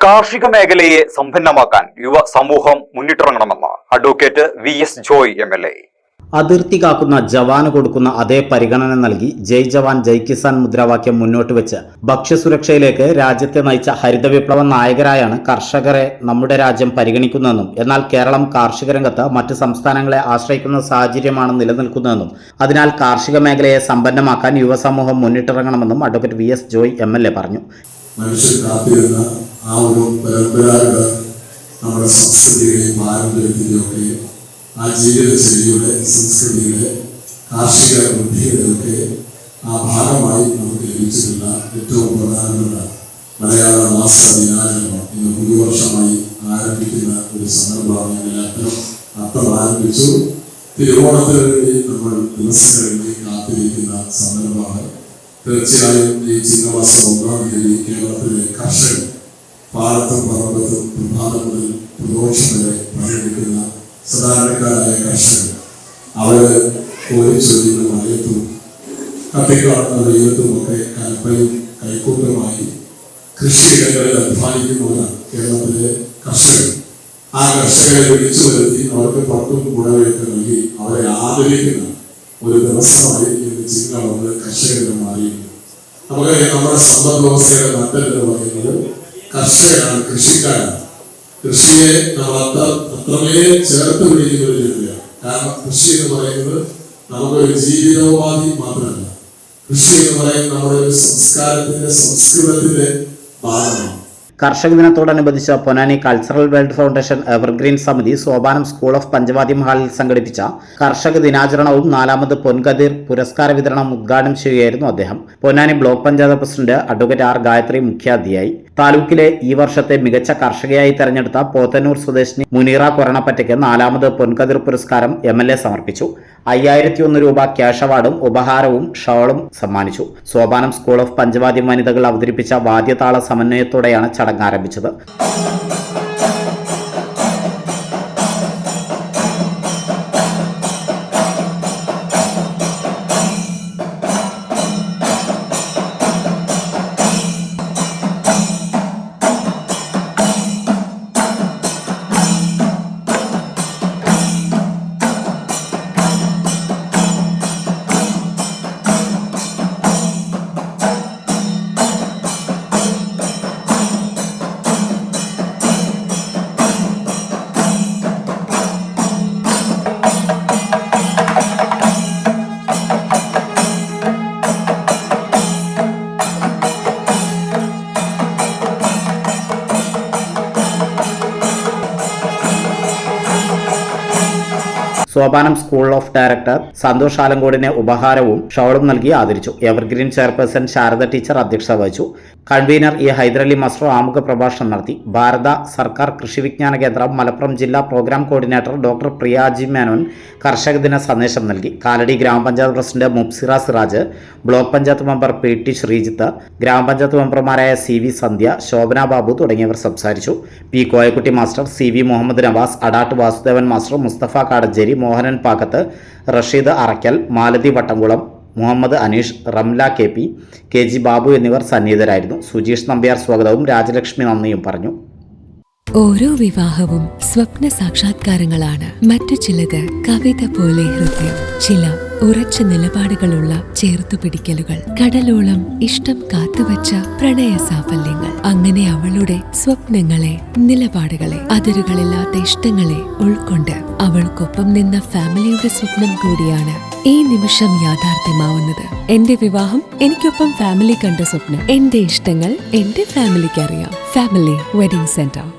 കാർഷിക മേഖലയെ സമ്പന്നമാക്കാൻ യുവ സമൂഹം മുന്നിട്ടിറങ്ങണമെന്ന് അഡ്വക്കേറ്റ് VS ജോയ് MLA. അതിർത്തി കാക്കുന്ന ജവാന് കൊടുക്കുന്ന അതേ പരിഗണന നൽകി ജയ് ജവാൻ ജയ് കിസാൻ മുദ്രാവാക്യം മുന്നോട്ട് വെച്ച് ഭക്ഷ്യസുരക്ഷയിലേക്ക് രാജ്യത്തെ നയിച്ച ഹരിത വിപ്ലവ നായകരായാണ് കർഷകരെ നമ്മുടെ രാജ്യം പരിഗണിക്കുന്നതെന്നും എന്നാൽ കേരളം കാർഷിക രംഗത്ത് മറ്റ് സംസ്ഥാനങ്ങളെ ആശ്രയിക്കുന്ന സാഹചര്യമാണ് നിലനിൽക്കുന്നതെന്നും അതിനാൽ കാർഷിക മേഖലയെ സമ്പന്നമാക്കാൻ യുവസമൂഹം മുന്നിട്ടിറങ്ങണമെന്നും അഡ്വക്കേറ്റ് VS ജോയ് MLA പറഞ്ഞു. മനുഷ്യർ കാത്തിരുന്ന ആ ഒരു പരമ്പരാഗത നമ്മുടെ സംസ്കൃതിയുടെയും പാരമ്പര്യത്തിൻ്റെയൊക്കെ ആ ജീവിതശൈലിയുടെ സംസ്കൃതിയുടെ കാർഷിക വൃദ്ധിയുടെയൊക്കെ ആ ഭാഗമായി നമുക്ക് ലഭിച്ചിട്ടുള്ള ഏറ്റവും പ്രധാനപ്പെട്ട മലയാള മാസ ദിനാചരണം ഇന്ന് പുതുവർഷമായി ആരംഭിക്കുന്ന ഒരു സന്ദർഭമാണ്. എല്ലാത്തിനും അർത്ഥം ആരംഭിച്ചു. തിരുവോണത്തിന് വേണ്ടി നമ്മൾ ദിവസങ്ങളിൽ കാത്തിരിക്കുന്ന സന്ദർഭമാണ്. തീർച്ചയായും ഈ ചിങ്ങമാസം 1-ാം തീയതി കേരളത്തിലെ കർഷകർ പാടത്തും പറമ്പത്തും പ്രഭാതം മുതൽ പ്രദോഷം വരെ പണിയെടുക്കുന്ന സാധാരണക്കാരായ കർഷകർ അവര് കോരിച്ചൊല്ലുന്ന മഴയത്തും കത്തിക്കാണുന്ന വെയിലത്തും ഒക്കെ കൽപ്പയും കൈക്കൂട്ടമായി കൃഷിയിടങ്ങളിൽ അധ്വാനിക്കുന്നവരാണ് കേരളത്തിലെ കർഷകർ. ആ കർഷകരെ വിളിച്ചു വരുത്തി അവർക്ക് പട്ടും ഗുണമൊക്കെ നൽകി അവരെ ആദരിക്കുന്ന ഒരു ദിവസമായി ചിങ്ങം കർഷകരുടെ മാറിയിരുന്നു. നമുക്ക് നമ്മുടെ സമ്പദ് വ്യവസ്ഥയുടെ നട്ടെന്ന് പറയുന്നത് കർഷകരാണ്, കൃഷിക്കാരാണ്. കൃഷിയെ നമ്മൾ അത്രമേ ചേർത്ത് പിടിക്കുന്ന ഒരു ജനതയാണ്. കാരണം കൃഷി എന്ന് പറയുന്നത് നമുക്കൊരു ജീവിതോപാധി മാത്രമല്ല. കൃഷി എന്ന് പറയുന്നത് നമ്മുടെ ഒരു സംസ്കൃതത്തിന്റെ ഭാഗമാണ്. കർഷക ദിനത്തോടനുബന്ധിച്ച് Ponnani cultural world foundation evergreen സമിതി സോപാനം സ്കൂൾ ഓഫ് പഞ്ചവാദ്യം ഹാളിൽ സംഘടിപ്പിച്ച കർഷക ദിനാചരണവും 4ാമത് പൊൻകതിർ പുരസ്കാര വിതരണം ഉദ്ഘാടനം ചെയ്യുകയായിരുന്നു അദ്ദേഹം. Ponnani block panchayat president advocate R Gayathri മുഖ്യാതിഥിയായി. താലൂക്കിലെ ഈ വർഷത്തെ മികച്ച കർഷകയായി തെരഞ്ഞെടുത്ത പോത്തന്നൂർ സ്വദേശിനി മുനീറ കൊരണപ്പറ്റയ്ക്ക് 4ാമത് പൊൻകതിർ പുരസ്കാരം MLA സമർപ്പിച്ചു. 5001 രൂപ ക്യാഷ് അവാർഡും ഉപഹാരവും ഷോളും സമ്മാനിച്ചു. സോപാനം സ്കൂൾ ഓഫ് പഞ്ചവാദ്യം വനിതകൾ അവതരിപ്പിച്ച വാദ്യതാള സമന്വയത്തോടെയാണ് ചടങ്ങ് ആരംഭിച്ചത്. Sopanam school of director Santhosh ആലങ്കോടിനെ ഉപഹാരവും ഷോളും നൽകി ആദരിച്ചു. എവർഗ്രീൻ ചെയർപേഴ്സൺ ശാരദ ടീച്ചർ അധ്യക്ഷത വഹിച്ചു. കൺവീനർ ഹൈദരലി മാസ്റ്റർ ആമുഖ പ്രഭാഷണം നടത്തി. ഭാരത സർക്കാർ കൃഷി വിജ്ഞാന കേന്ദ്രം മലപ്പുറം ജില്ലാ programme coordinator doctor Priyaji Menon കർഷക ദിന സന്ദേശം നൽകി. കാലടി ഗ്രാമപഞ്ചായത്ത് president Mubsira Siraj, block panchayat member PT Sreejith, ഗ്രാമപഞ്ചായത്ത് മെമ്പർമാരായ CV സന്ധ്യ, ശോഭന ബാബു തുടങ്ങിയവർ സംസാരിച്ചു. P Koyakutty master, CV Muhammad Navas, Adatt Vasudevan master, Mustafa Kadancheri, Mohanan Pakkath, Rasheed Arakkal, Malathi Vattamkulam, Muhammad Aneesh, Ramla KP, KG Babu എന്നിവർ സന്നിഹിതരായിരുന്നു. സുജീഷ് നമ്പ്യാർ സ്വാഗതവും രാജലക്ഷ്മി നന്ദിയും പറഞ്ഞു. ഓരോ വിവാഹവും സ്വപ്ന സാക്ഷാത്കാരങ്ങളാണ്. മറ്റു ചിലത് കവിത പോലെ ഹൃദയം, ചില ഉറച്ച നിലപാടുകളുള്ള ചേർത്തുപിടിക്കലുകൾ, കടലോളം ഇഷ്ടം കാത്തുവച്ച പ്രണയ സാഫല്യങ്ങൾ. അങ്ങനെ അവളുടെ സ്വപ്നങ്ങളെ, നിലപാടുകളെ, അതിരുകളില്ലാത്ത ഇഷ്ടങ്ങളെ ഉൾക്കൊണ്ട് അവൾക്കൊപ്പം നിന്ന ഫാമിലിയുടെ സ്വപ്നം കൂടിയാണ് ഈ നിമിഷം യാഥാർത്ഥ്യമാവുന്നത്. എന്റെ വിവാഹം എനിക്കൊപ്പം ഫാമിലി കണ്ട സ്വപ്നം. എന്റെ ഇഷ്ടങ്ങൾ എന്റെ ഫാമിലിക്ക് അറിയാം. Family wedding centre.